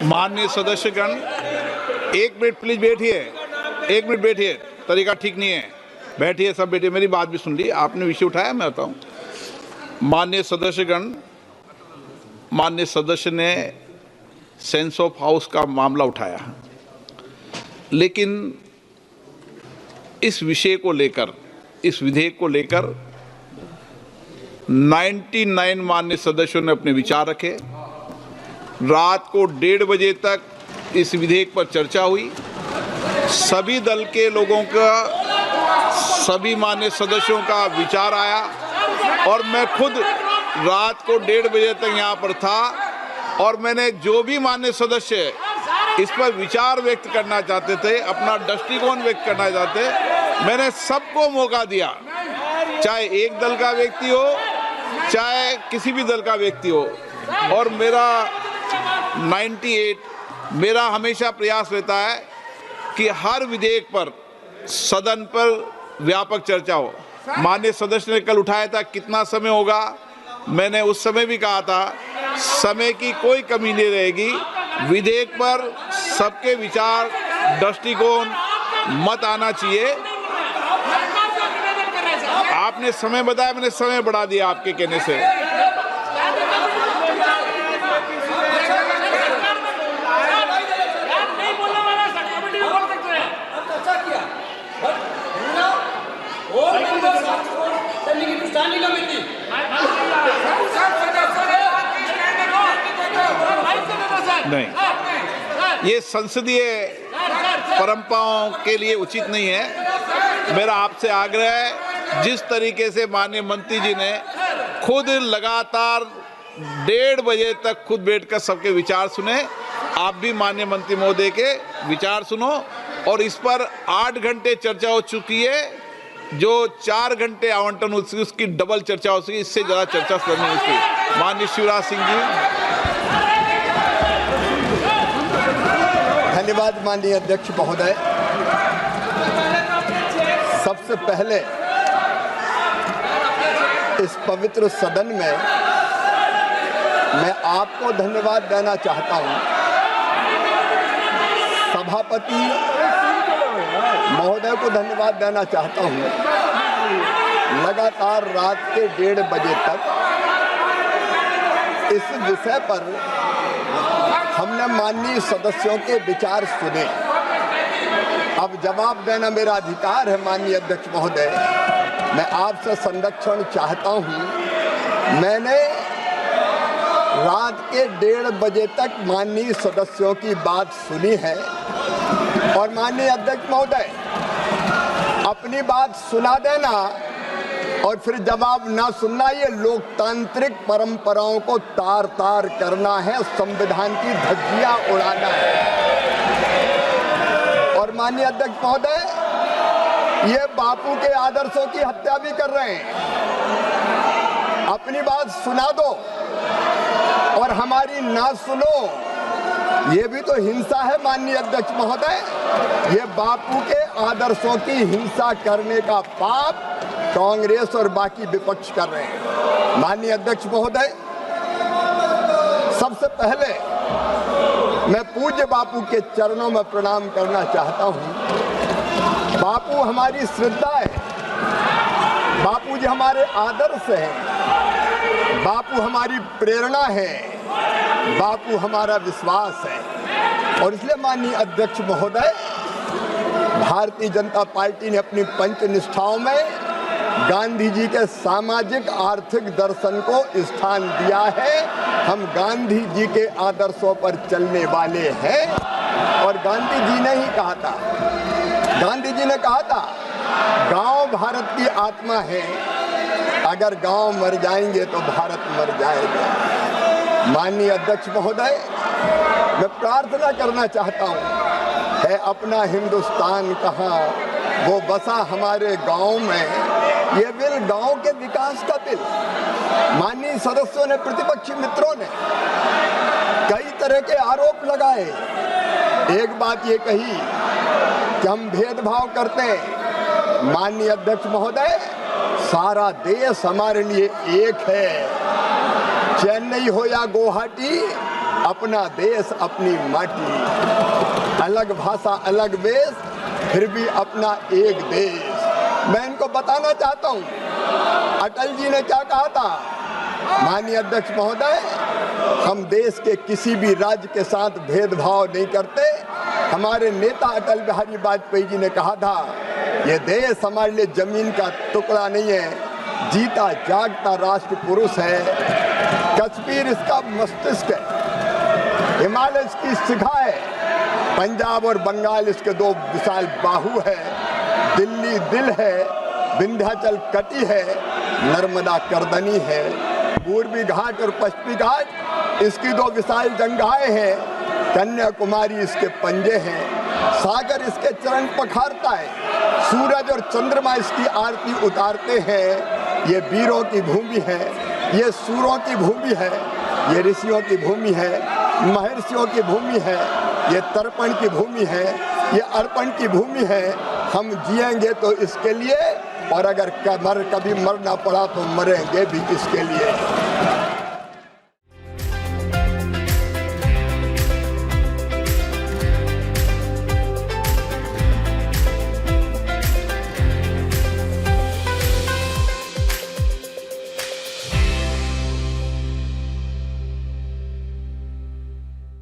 माननीय सदस्यगण, एक minute please बैठिए, एक मिनट बैठिए, तरीका ठीक नहीं है, बैठिए सब बैठिए, मेरी बात भी सुन ली, आपने विषय उठाया, मैं बताऊं। माननीय सदस्यगण, माननीय सदस्य ने सेंस ऑफ हाउस का मामला उठाया, लेकिन इस विषय को लेकर, इस विधेयक को लेकर 99 माननीय सदस्यों ने अपने विचार रखे। रात को 1:30 बजे तक इस विधेयक पर चर्चा हुई। सभी दल के लोगों का, सभी माननीय सदस्यों का विचार आया और मैं खुद रात को 1:30 बजे तक यहाँ पर था और मैंने जो भी माननीय सदस्य इस पर विचार व्यक्त करना चाहते थे, अपना दृष्टिकोण व्यक्त करना चाहते, मैंने सबको मौका दिया, चाहे एक दल का व्यक्ति हो, चाहे किसी भी दल का व्यक्ति हो। और मेरा हमेशा प्रयास रहता है कि हर विधेयक पर सदन पर व्यापक चर्चा हो। माननीय सदस्य ने कल उठाया था कितना समय होगा, मैंने उस समय भी कहा था समय की कोई कमी नहीं रहेगी। विधेयक पर सबके विचार, दृष्टिकोण, मत आना चाहिए। आपने समय बताया, मैंने समय बढ़ा दिया आपके कहने से। नहीं, ये संसदीय परंपराओं के लिए उचित नहीं है। मेरा आपसे आग्रह है, जिस तरीके से माननीय मंत्री जी ने खुद लगातार 1:30 बजे तक खुद बैठकर सबके विचार सुने, आप भी माननीय मंत्री महोदय के विचार सुनो। और इस पर 8 घंटे चर्चा हो चुकी है, जो 4 घंटे आवंटन उसकी डबल चर्चा हो सकी, इससे ज़्यादा चर्चा करनी है उसकी। माननीय शिवराज सिंह जी। धन्यवाद माननीय अध्यक्ष महोदय। सबसे पहले इस पवित्र सदन में मैं आपको धन्यवाद देना चाहता हूं, सभापति महोदय को धन्यवाद देना चाहता हूं। लगातार रात के 1:30 बजे तक इस विषय पर हमने माननीय सदस्यों के विचार सुने। अब जवाब देना मेरा अधिकार है माननीय अध्यक्ष महोदय। मैं आपसे संरक्षण चाहता हूं। मैंने रात के 1:30 बजे तक माननीय सदस्यों की बात सुनी है और माननीय अध्यक्ष महोदय अपनी बात सुना देना और फिर जवाब ना सुनना, ये लोकतांत्रिक परंपराओं को तार तार करना है, संविधान की धज्जियां उड़ाना है। और माननीय अध्यक्ष महोदय, ये बापू के आदर्शों की हत्या भी कर रहे हैं। अपनी बात सुना दो और हमारी ना सुनो, ये भी तो हिंसा है माननीय अध्यक्ष महोदय। ये बापू के आदर्शों की हिंसा करने का पाप कांग्रेस और बाकी विपक्ष कर रहे हैं। माननीय अध्यक्ष महोदय, सबसे पहले मैं पूज्य बापू के चरणों में प्रणाम करना चाहता हूं। बापू हमारी श्रद्धा है, बापू जी हमारे आदर्श हैं, बापू हमारी प्रेरणा है, बापू हमारा विश्वास है। और इसलिए माननीय अध्यक्ष महोदय, भारतीय जनता पार्टी ने अपनी पंचनिष्ठाओं में गांधी जी के सामाजिक आर्थिक दर्शन को स्थान दिया है। हम गांधी जी के आदर्शों पर चलने वाले हैं। और गांधी जी ने ही कहा था, गांधी जी ने कहा था, गांव भारत की आत्मा है, अगर गांव मर जाएंगे तो भारत मर जाएगा। माननीय अध्यक्ष महोदय, मैं प्रार्थना करना चाहता हूं, है अपना हिंदुस्तान कहाँ, वो बसा हमारे गांव में। ये बिल गांव के विकास का बिल। माननीय सदस्यों ने, प्रतिपक्षी मित्रों ने कई तरह के आरोप लगाए। एक बात ये कही कि हम भेदभाव करते हैं। माननीय अध्यक्ष महोदय, सारा देश हमारे लिए एक है। चेन्नई हो या गुवाहाटी, अपना देश अपनी माटी, अलग भाषा अलग वेश, फिर भी अपना एक देश। मैं इनको बताना चाहता हूँ, अटल जी ने क्या कहा था? माननीय अध्यक्ष महोदय, हम देश के किसी भी राज्य के साथ भेदभाव नहीं करते। हमारे नेता अटल बिहारी वाजपेयी जी ने कहा था, ये देश हमारे लिए जमीन का टुकड़ा नहीं है, जीता जागता राष्ट्र पुरुष है। कश्मीर इसका मस्तिष्क है, हिमालय इसकी शिखा है, पंजाब और बंगाल इसके दो विशाल बाहु है, दिल्ली दिल है, विंध्याचल कटी है, नर्मदा करदनी है, पूर्वी घाट और पश्चिमी घाट इसकी दो विशाल जंगाएं हैं, कन्याकुमारी इसके पंजे हैं, सागर इसके चरण पखारता है, सूरज और चंद्रमा इसकी आरती उतारते हैं। ये वीरों की भूमि है, ये सूरों की भूमि है, ये ऋषियों की भूमि है, महर्षियों की भूमि है, ये तर्पण की भूमि है, ये अर्पण की भूमि है। हम जिएंगे तो इसके लिए, और अगर कभी मरना पड़ा तो मरेंगे भी इसके लिए।